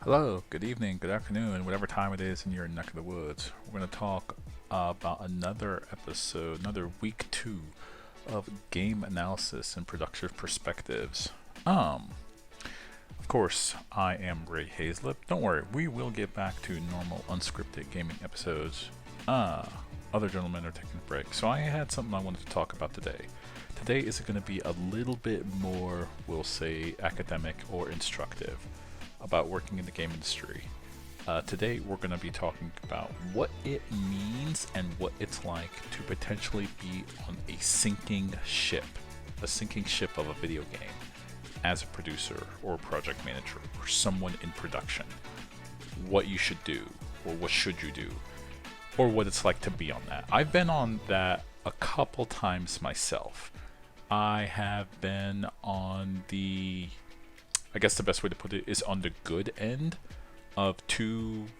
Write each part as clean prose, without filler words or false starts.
Hello, good evening, good afternoon, whatever time it is in your neck of the woods. We're going to talk about another episode, another week 2 of game analysis and production perspectives. Of course, I am Ray Hazlip. Don't worry, we will get back to normal unscripted gaming episodes. Other gentlemen are taking a break, so I had something I wanted to talk about today. Today is going to be a little bit more, we'll say, academic or instructive about working in the game industry. Today, we're going to be talking about what it means and what it's like to potentially be on a sinking ship of a video game, as a producer or project manager or someone in production. What you should do, or what should you do, or what it's like to be on that. I've been on that a couple times myself. I have been on I guess the best way to put it is on the good end of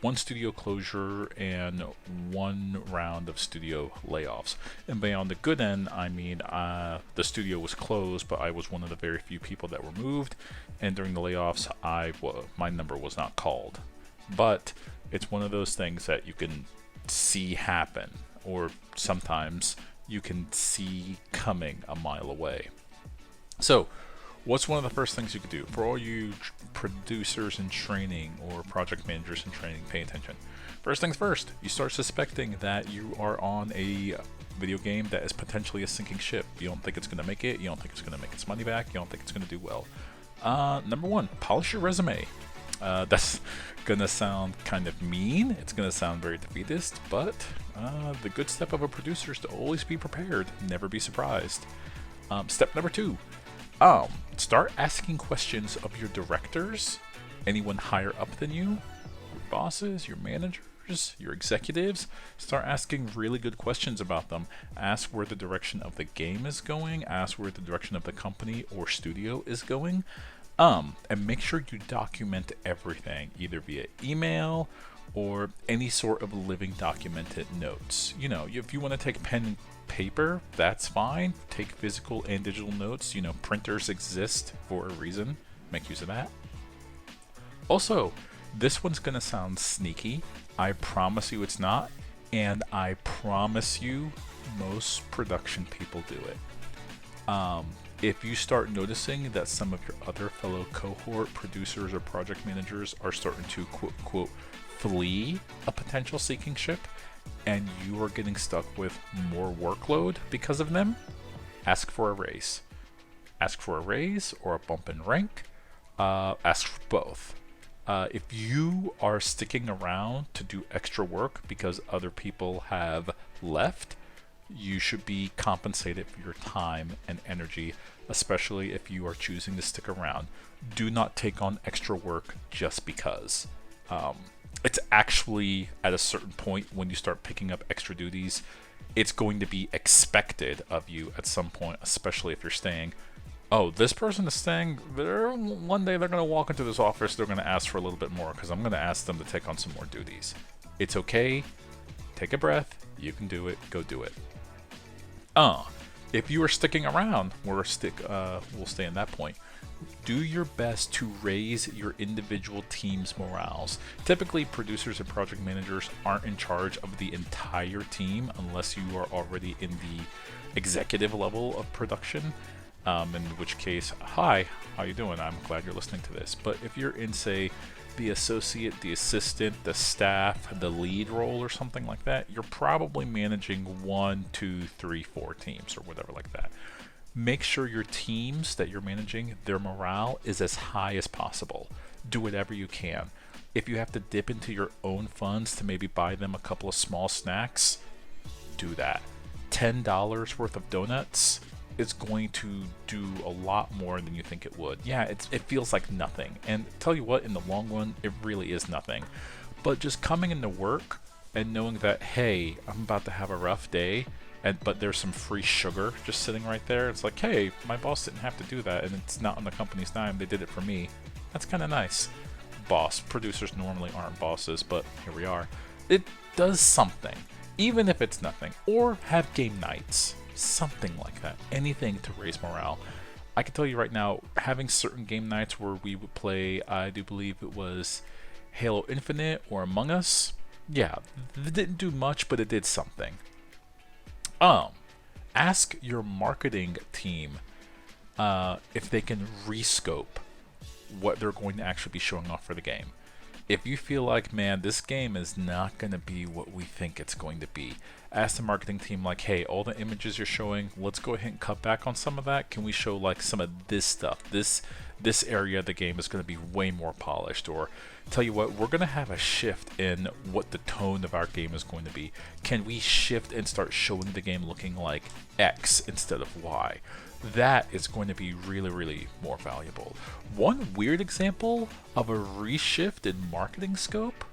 one studio closure and one round of studio layoffs. And by on the good end, I mean the studio was closed, but I was one of the very few people that were moved. And during the layoffs, my number was not called. But it's one of those things that you can see happen, or sometimes you can see coming a mile away. So, what's one of the first things you could do? For all you producers in training or project managers in training, pay attention. First things first, you start suspecting that you are on a video game that is potentially a sinking ship. You don't think it's going to make it. You don't think it's going to make its money back. You don't think it's going to do well. Number one, polish your resume. That's going to sound kind of mean. It's going to sound very defeatist, but the good step of a producer is to always be prepared. Never be surprised. Step number two, start asking questions of your directors, anyone higher up than you, your bosses, your managers, your executives. Start asking really good questions about them. Ask where the direction of the game is going, ask where the direction of the company or studio is going, and make sure you document everything, either via email or any sort of living documented notes. You know, if you want to take pen and paper, that's fine. Take physical and digital notes. You know, printers exist for a reason. Make use of that. Also, this one's going to sound sneaky. I promise you it's not. And I promise you most production people do it. If you start noticing that some of your other fellow cohort producers or project managers are starting to quote flee a potential sinking ship, and you are getting stuck with more workload because of them, ask for a raise. Ask for a raise or a bump in rank. Ask for both. If you are sticking around to do extra work because other people have left, you should be compensated for your time and energy, especially if you are choosing to stick around. Do not take on extra work just because. It's actually at a certain point when you start picking up extra duties, it's going to be expected of you at some point, especially if you're staying. Oh, this person is staying. One day they're going to walk into this office, they're going to ask for a little bit more because I'm going to ask them to take on some more duties. It's okay. Take a breath. You can do it. Go do it. If you are sticking around, we'll stay in that point. Do your best to raise your individual team's morales. Typically, producers and project managers aren't in charge of the entire team unless you are already in the executive level of production. In which case, hi, how you doing? I'm glad you're listening to this. But if you're in, say, the associate, the assistant, the staff, the lead role or something like that, you're probably managing 1, 2, 3, 4 teams or whatever like that. Make sure your teams that you're managing, their morale is as high as possible. Do whatever you can. If you have to dip into your own funds to maybe buy them a couple of small snacks, do that. $10 worth of donuts is going to do a lot more than you think it would. Yeah, it feels like nothing. And tell you what, in the long run, it really is nothing. But just coming into work and knowing that, hey, I'm about to have a rough day, but there's some free sugar just sitting right there. It's like, hey, my boss didn't have to do that, and it's not on the company's dime. They did it for me. That's kind of nice. Boss. Producers normally aren't bosses, but here we are. It does something, even if it's nothing. Or have game nights. Something like that. Anything to raise morale. I can tell you right now, having certain game nights where we would play, I do believe it was Halo Infinite or Among Us, yeah, it didn't do much, but it did something. Ask your marketing team if they can rescope what they're going to actually be showing off for the game. If you feel like, man, this game is not going to be what we think it's going to be, ask the marketing team, like, hey, all the images you're showing, let's go ahead and cut back on some of that. Can we show like some of this stuff? This area of the game is going to be way more polished. Or tell you what, we're going to have a shift in what the tone of our game is going to be. Can we shift and start showing the game looking like X instead of Y? That is going to be really, really more valuable. One weird example of a reshift in marketing scope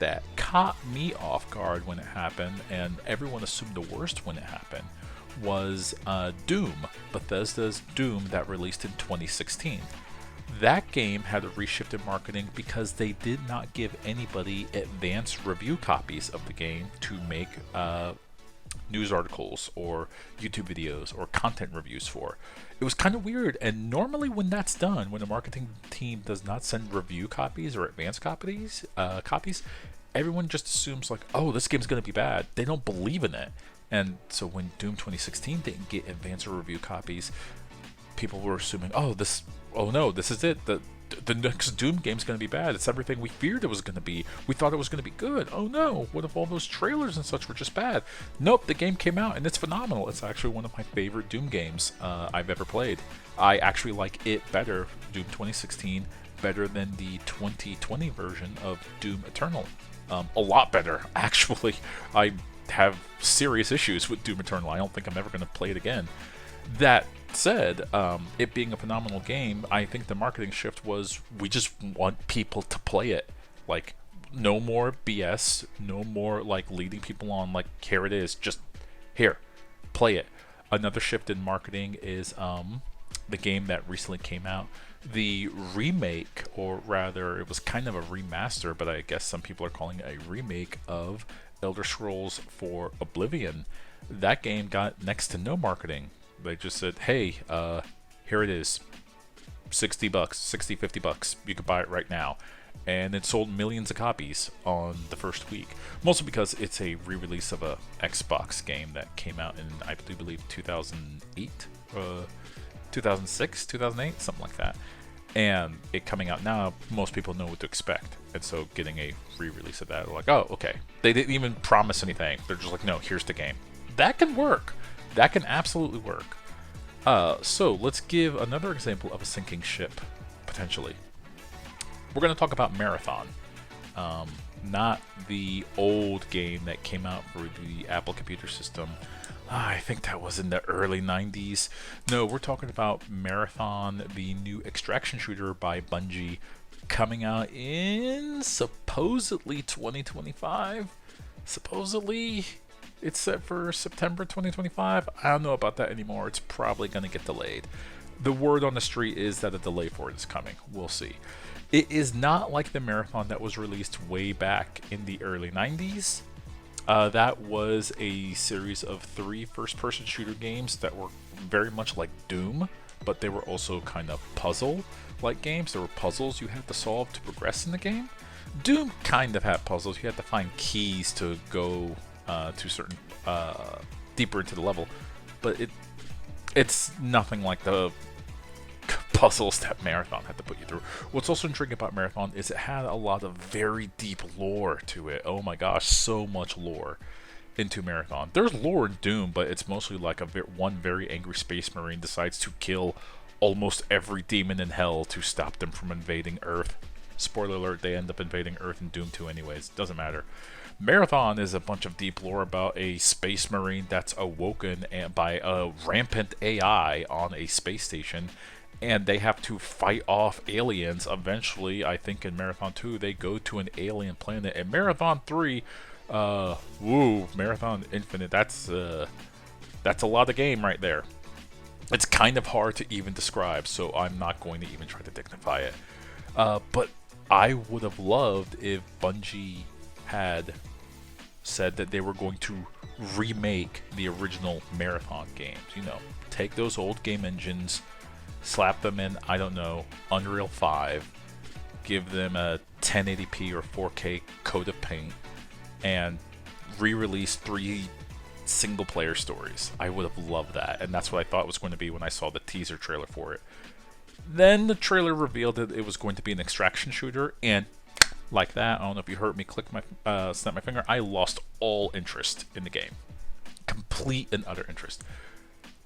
that caught me off guard when it happened, and everyone assumed the worst when it happened, was Doom, Bethesda's Doom that released in 2016. That game had a reshift in marketing because they did not give anybody advanced review copies of the game to make news articles or YouTube videos or content reviews for. It was kind of weird, and normally when that's done, when a marketing team does not send review copies or advanced copies, everyone just assumes like, oh, this game's going to be bad. They don't believe in it. And so when Doom 2016 didn't get advanced or review copies, people were assuming, oh no, this is it. The next Doom game's going to be bad. It's everything we feared it was going to be. We thought it was going to be good. Oh no, what if all those trailers and such were just bad? Nope, the game came out and it's phenomenal. It's actually one of my favorite Doom games I've ever played. I actually like it better, Doom 2016, better than the 2020 version of Doom Eternal. A lot better, actually. I have serious issues with Doom Eternal. I don't think I'm ever going to play it again. That said, it being a phenomenal game, I think the marketing shift was we just want people to play it. Like, no more BS, no more like leading people on like, here it is, just here, play it. Another shift in marketing is the game that recently came out, the remake, or rather it was kind of a remaster, but I guess some people are calling it a remake of Elder Scrolls IV Oblivion. That game got next to no marketing. They just said, hey, here it is, $60, $50. You could buy it right now. And it sold millions of copies on the first week. Mostly because it's a re-release of a Xbox game that came out in, I do believe, 2008, 2006, 2008, something like that. And it coming out now, most people know what to expect. And so getting a re-release of that, they're like, oh, okay. They didn't even promise anything. They're just like, no, here's the game. That can work. That can absolutely work. So let's give another example of a sinking ship, potentially. We're going to talk about Marathon. Not the old game that came out for the Apple computer system. I think that was in the early 90s. No, we're talking about Marathon, the new extraction shooter by Bungie, coming out in supposedly 2025. Supposedly, it's set for September 2025. I don't know about that anymore. It's probably going to get delayed. The word on the street is that a delay for it is coming. We'll see. It is not like the Marathon that was released way back in the early 90s. That was a series of 3 first-person shooter games that were very much like Doom, but they were also kind of puzzle-like games. There were puzzles you had to solve to progress in the game. Doom kind of had puzzles. You had to find keys to go to certain deeper into the level, but it's nothing like the puzzles that Marathon had to put you through. What's also intriguing about Marathon is it had a lot of very deep lore to it. Oh my gosh, so much lore into Marathon. There's lore in Doom, but it's mostly like one very angry space marine decides to kill almost every demon in hell to stop them from invading Earth. Spoiler alert, they end up invading Earth in Doom 2 anyways. Doesn't matter. Marathon is a bunch of deep lore about a space marine that's awoken by a rampant AI on a space station, and they have to fight off aliens. Eventually, I think in Marathon 2, they go to an alien planet. And Marathon 3, Marathon Infinite, that's a lot of game right there. It's kind of hard to even describe, so I'm not going to even try to dignify it. But I would have loved if Bungie had said that they were going to remake the original Marathon games. You know, take those old game engines, slap them in, I don't know, Unreal 5, give them a 1080p or 4K coat of paint, and re-release 3 single-player stories. I would have loved that, and that's what I thought it was going to be when I saw the teaser trailer for it. Then the trailer revealed that it was going to be an extraction shooter, and like that, I don't know if you heard me snap my finger, I lost all interest in the game. Complete and utter interest.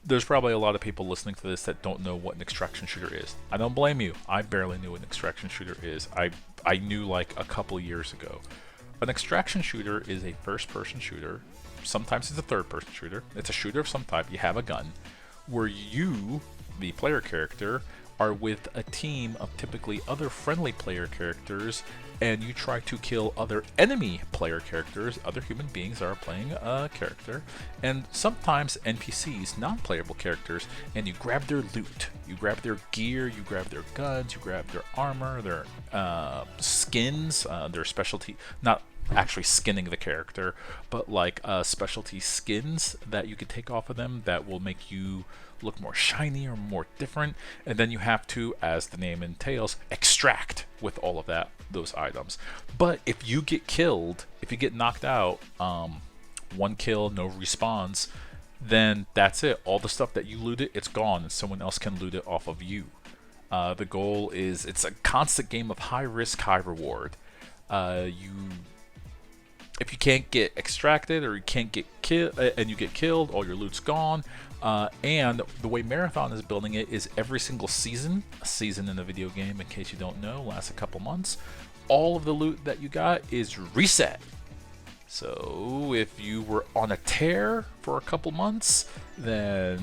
There's probably a lot of people listening to this that don't know what an extraction shooter is. I don't blame you. I barely knew what an extraction shooter is. I knew like a couple years ago. An extraction shooter is a first-person shooter. Sometimes it's a third-person shooter. It's a shooter of some type. You have a gun, where you, the player character, are with a team of typically other friendly player characters, and you try to kill other enemy player characters, other human beings that are playing a character, and sometimes NPCs, non-playable characters, and you grab their loot. You grab their gear, you grab their guns, you grab their armor, their skins, their specialty, not actually skinning the character, but like specialty skins that you could take off of them that will make you look more shiny or more different, and then you have to, as the name entails, extract with all of those items. But if you get killed, if you get knocked out, 1 kill, no respawns, then that's it. All the stuff that you looted, it's gone, and someone else can loot it off of you. The goal is, it's a constant game of high risk, high reward. If you can't get extracted or you can't get killed and you get killed, all your loot's gone. And the way Marathon is building it is every single season, a season in a video game, in case you don't know, lasts a couple months. All of the loot that you got is reset. So if you were on a tear for a couple months, then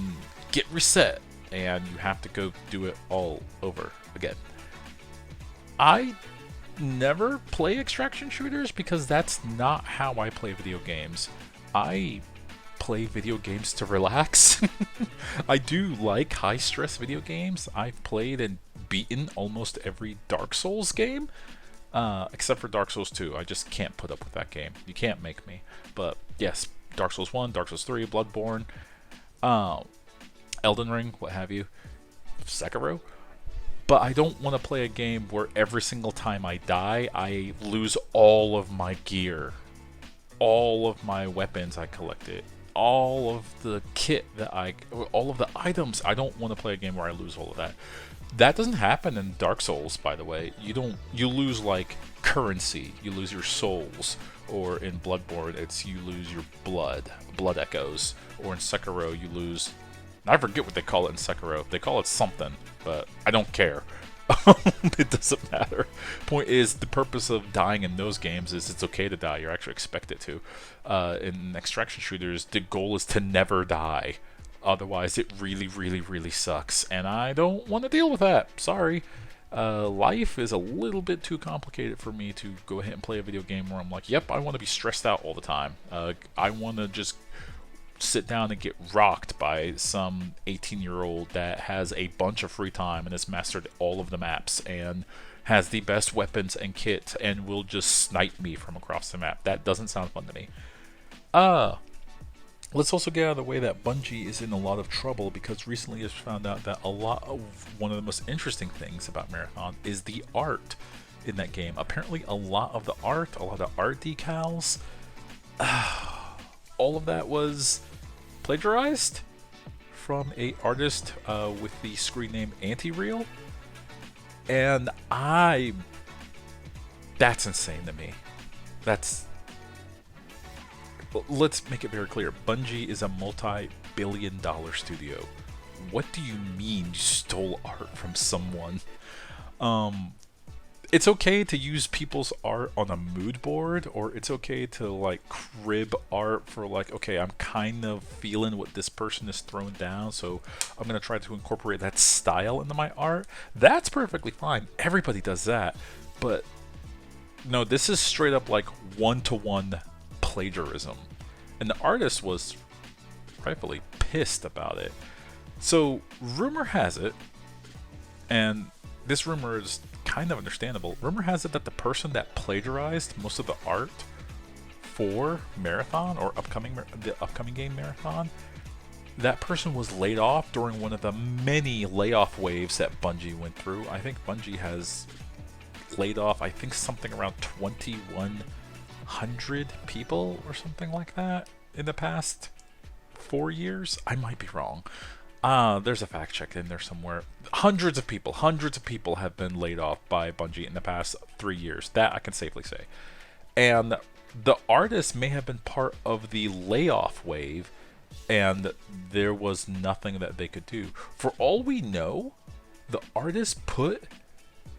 get reset and you have to go do it all over again. I never play extraction shooters because that's not how I play video games. I play video games to relax. I do like high stress video games. I've played and beaten almost every Dark Souls game, except for Dark Souls 2. I just can't put up with that game. You can't make me. But yes, Dark Souls 1, Dark Souls 3, Bloodborne, Elden Ring, what have you, Sekiro. But I don't want to play a game where every single time I die, I lose all of my gear, all of my weapons I collected, all of the kit all of the items. I don't want to play a game where I lose all of that. That doesn't happen in Dark Souls, by the way. You lose like currency, you lose your souls, or in Bloodborne, you lose your blood echoes, or in Sekiro, you lose. I forget what they call it in Sekiro. They call it something, but I don't care. It doesn't matter. Point is, the purpose of dying in those games is it's okay to die. You're actually expected to. In extraction shooters, the goal is to never die. Otherwise, it really, really, really sucks. And I don't want to deal with that. Sorry. Life is a little bit too complicated for me to go ahead and play a video game where I'm like, yep, I want to be stressed out all the time. I want to just sit down and get rocked by some 18-year-old that has a bunch of free time and has mastered all of the maps and has the best weapons and kit and will just snipe me from across the map. That doesn't sound fun to me. Let's also get out of the way that Bungie is in a lot of trouble because recently it's found out that one of the most interesting things about Marathon is the art in that game. Apparently a lot of art decals, all of that was plagiarized from an artist with the screen name Anti-Real, and that's insane to me. Let's make it very clear. Bungie is a multi-billion-dollar studio. What do you mean you stole art from someone? It's okay to use people's art on a mood board, or it's okay to like crib art for like, okay, I'm kind of feeling what this person is throwing down, so I'm going to try to incorporate that style into my art. That's perfectly fine. Everybody does that. But no, this is straight up like one-to-one plagiarism. And the artist was rightfully pissed about it. So rumor has it, and this rumor is kind of understandable. Rumor has it that the person that plagiarized most of the art for Marathon or the upcoming game Marathon, that person was laid off during one of the many layoff waves that Bungie went through. I think Bungie has laid off, I think, something around 2,100 people or something like that in the past 4 years. I might be wrong. There's a fact check in there somewhere. Hundreds of people have been laid off by Bungie in the past 3 years. That I can safely say. And the artists may have been part of the layoff wave, and there was nothing that they could do. For all we know, the artists put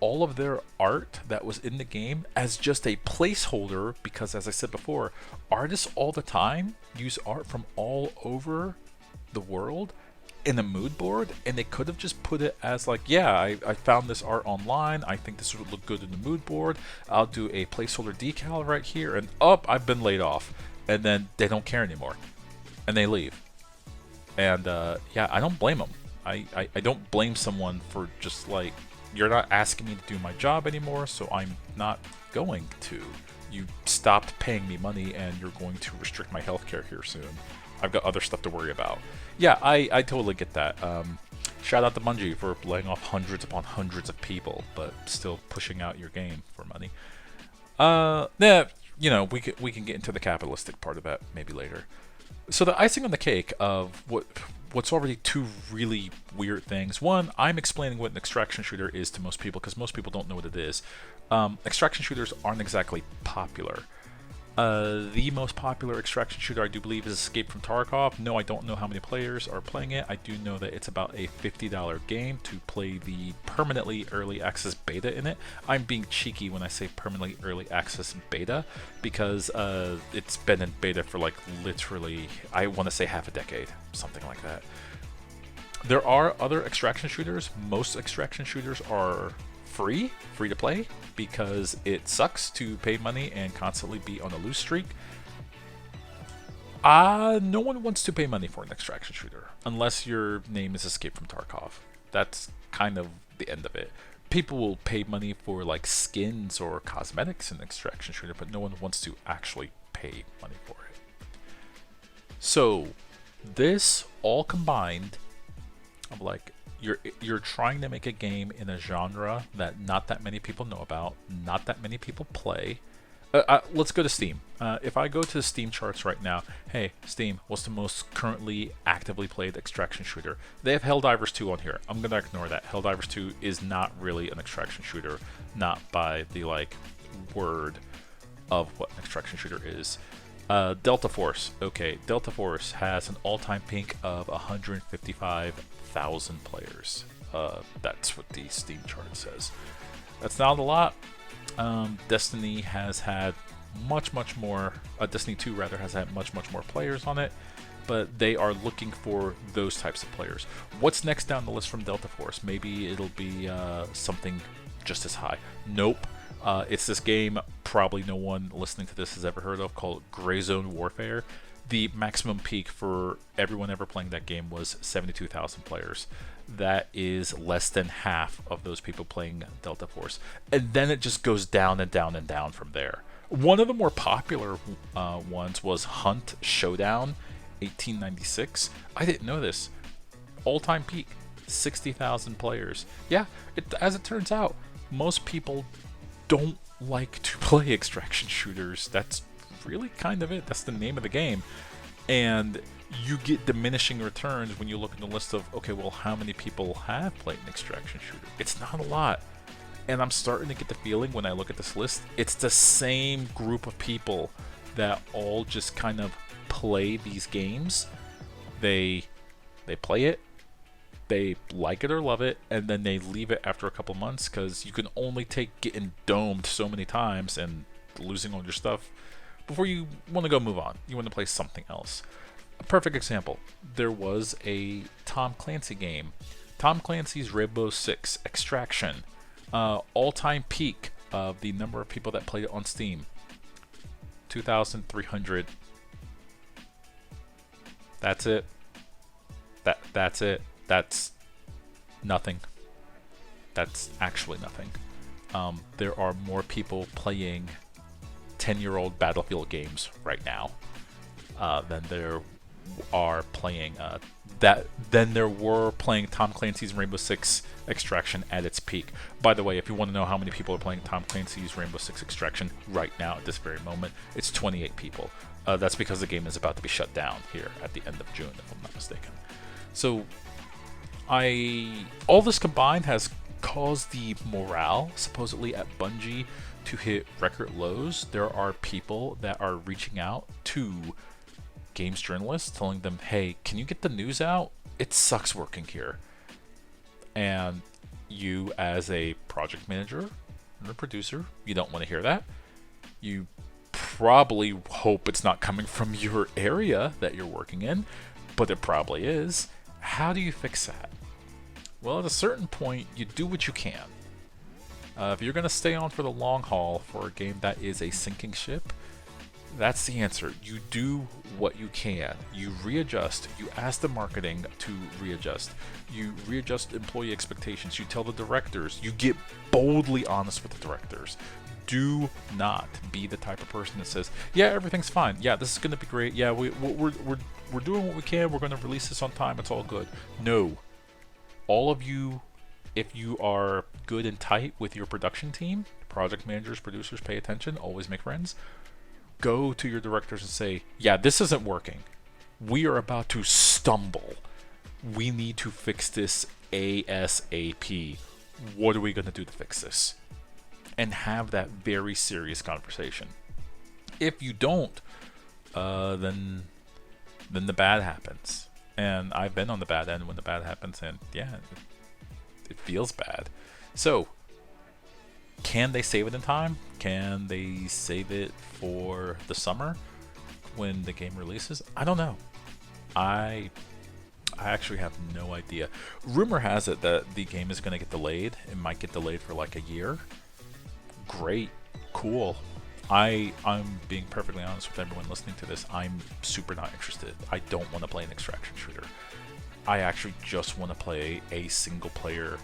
all of their art that was in the game as just a placeholder because, as I said before, artists all the time use art from all over the world in a mood board, and they could have just put it as like, yeah, I found this art online, I think this would look good in the mood board, I'll do a placeholder decal right here, and I've been laid off. And then they don't care anymore and they leave. And yeah, I don't blame them. I don't blame someone for just like, you're not asking me to do my job anymore, so I'm not going to. You stopped paying me money and you're going to restrict my healthcare here soon. I've got other stuff to worry about. Yeah, I totally get that. Shout out to Bungie for laying off hundreds upon hundreds of people, but still pushing out your game for money. Yeah, you know, we can get into the capitalistic part of that maybe later. So the icing on the cake of what's already two really weird things. One, I'm explaining what an extraction shooter is to most people because most people don't know what it is. Extraction shooters aren't exactly popular. The most popular extraction shooter, I do believe, is Escape from Tarkov. No, I don't know how many players are playing it. I do know that it's about a $50 game to play the permanently early access beta in it. I'm being cheeky when I say permanently early access beta because it's been in beta for like literally, I want to say half a decade, something like that. There are other extraction shooters. Most extraction shooters are free to play because it sucks to pay money and constantly be on a lose streak. No one wants to pay money for an extraction shooter unless your name is Escape from Tarkov. That's kind of the end of it. People will pay money for like skins or cosmetics in an extraction shooter, but no one wants to actually pay money for it. So this all combined, I'm like, you're trying to make a game in a genre that not that many people know about, not that many people play. Let's go to Steam. If I go to the Steam charts right now, hey, Steam, what's the most currently actively played extraction shooter? They have Helldivers 2 on here. I'm going to ignore that. Helldivers 2 is not really an extraction shooter, not by the like word of what an extraction shooter is. Delta Force. Okay, Delta Force has an all-time peak of 155,000 players. That's what the Steam chart says. That's not a lot. Destiny has had much more. Destiny 2 rather has had much more players on it, but they are looking for those types of players. What's next down the list from Delta Force? Maybe it'll be something just as high. Nope. It's this game probably no one listening to this has ever heard of called Gray Zone Warfare. The maximum peak for everyone ever playing that game was 72,000 players. That is less than half of those people playing Delta Force. And then it just goes down and down and down from there. One of the more popular ones was Hunt Showdown 1896. I didn't know this. All-time peak, 60,000 players. Yeah, as it turns out, most people don't like to play extraction shooters. That's really kind of it. That's the name of the game. And you get diminishing returns when you look in the list of, okay, well, how many people have played an extraction shooter? It's not a lot. And I'm starting to get the feeling when I look at this list, it's the same group of people that all just kind of play these games. They play it, they like it or love it, and then they leave it after a couple months because you can only take getting domed so many times and losing all your stuff before you want to go move on. You want to play something else. A perfect example, there was a Tom Clancy game, Tom Clancy's Rainbow Six Extraction, all-time peak of the number of people that played it on Steam, 2,300. That's it. That's it. That's nothing. That's actually nothing. There are more people playing 10-year-old Battlefield games right now than there are playing than there were playing Tom Clancy's Rainbow Six Extraction at its peak. By the way, if you want to know how many people are playing Tom Clancy's Rainbow Six Extraction right now at this very moment, it's 28 people. That's because the game is about to be shut down here at the end of June, if I'm not mistaken. So, all this combined has caused the morale, supposedly at Bungie, to hit record lows. There are people that are reaching out to games journalists telling them, hey, can you get the news out? It sucks working here. And you, as a project manager or a producer, you don't want to hear that. You probably hope it's not coming from your area that you're working in, but it probably is. How do you fix that? Well, at a certain point, you do what you can. If you're going to stay on for the long haul for a game that is a sinking ship, that's the answer. You do what you can. You readjust. You ask the marketing to readjust. You readjust employee expectations. You tell the directors. You get boldly honest with the directors. Do not be the type of person that says, yeah, everything's fine. Yeah, this is going to be great. Yeah, we're doing what we can. We're going to release this on time. It's all good. No. All of you, if you are good and tight with your production team, project managers, producers, pay attention, always make friends. Go to your directors and say, yeah, this isn't working. We are about to stumble. We need to fix this ASAP. What are we going to do to fix this? And have that very serious conversation. If you don't, then the bad happens. And I've been on the bad end when the bad happens, and yeah, it feels bad. So, can they save it in time? Can they save it for the summer when the game releases? I don't know. I actually have no idea. Rumor has it that the game is going to get delayed. It might get delayed for like a year. Great. Cool. I'm being perfectly honest with everyone listening to this. I'm super not interested. I don't want to play an extraction shooter. I actually just want to play a single player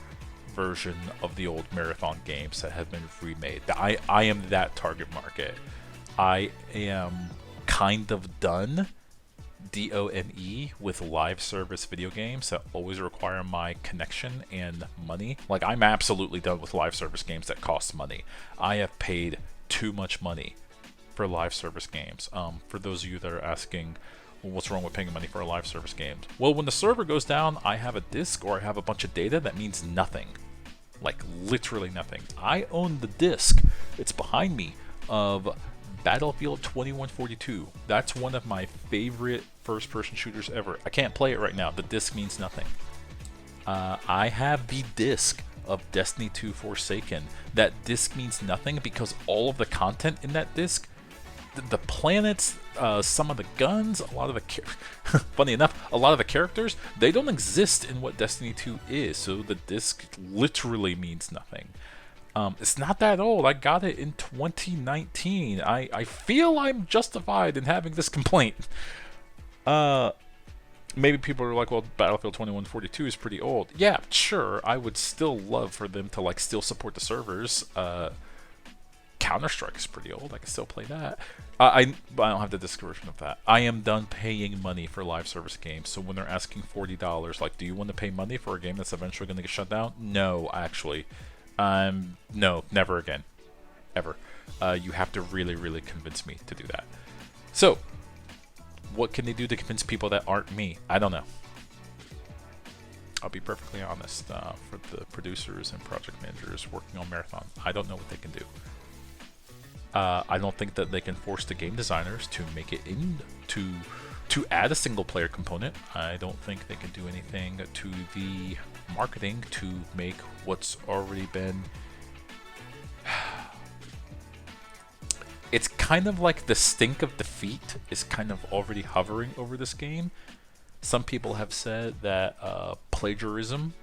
version of the old marathon games that have been remade. I am that target market. I am kind of done, DONE, with live service video games that always require my connection and money. Like, I'm absolutely done with live service games that cost money. I have paid too much money for live service games. For those of you that are asking, well, what's wrong with paying money for a live service game? Well, when the server goes down, I have a disk or I have a bunch of data that means nothing. Like, literally nothing. I own the disc. It's behind me, of Battlefield 2142. That's one of my favorite first-person shooters ever. I can't play it right now. The disc means nothing. I have the disc of Destiny 2 Forsaken. That disc means nothing because all of the content in that disc, the planets, some of the guns, a lot of the funny enough, a lot of the characters, they don't exist in what Destiny 2 is, so the disc literally means nothing. It's not that old. I got it in 2019. I feel I'm justified in having this complaint. Maybe people are like, well, Battlefield 2142 is pretty old. Yeah, sure. I would still love for them to like still support the servers. Counter-Strike is pretty old. I can still play that. I don't have the disc version of that. I am done paying money for live service games. So when they're asking $40, like, do you want to pay money for a game that's eventually going to get shut down? No, actually. No, never again. Ever. You have to really, really convince me to do that. So, what can they do to convince people that aren't me? I don't know. I'll be perfectly honest. For the producers and project managers working on Marathon, I don't know what they can do. I don't think that they can force the game designers to make it to add a single player component. I don't think they can do anything to the marketing to make what's already been. It's kind of like the stink of defeat is kind of already hovering over this game. Some people have said that plagiarism,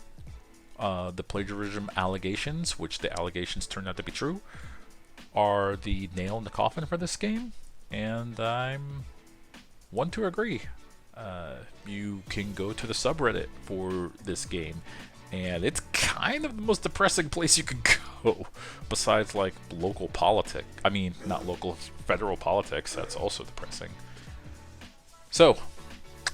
the plagiarism allegations, which the allegations turned out to be true, are the nail in the coffin for this game, and I'm one to agree. You can go to the subreddit for this game, and it's kind of the most depressing place you could go, besides like local politics. I mean, not local, federal politics. That's also depressing. So,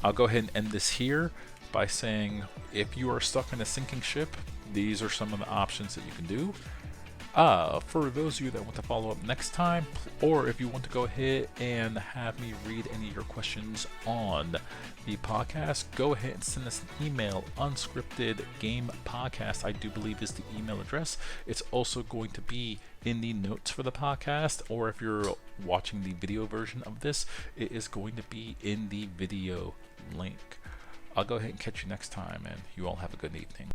I'll go ahead and end this here by saying if you are stuck in a sinking ship, these are some of the options that you can do. For those of you that want to follow up next time, or if you want to go ahead and have me read any of your questions on the podcast, go ahead and send us an email. Unscriptedgamepodcast, I do believe, is the email address. It's also going to be in the notes for the podcast, or if you're watching the video version of this, it is going to be in the video link. I'll go ahead and catch you next time, and you all have a good evening.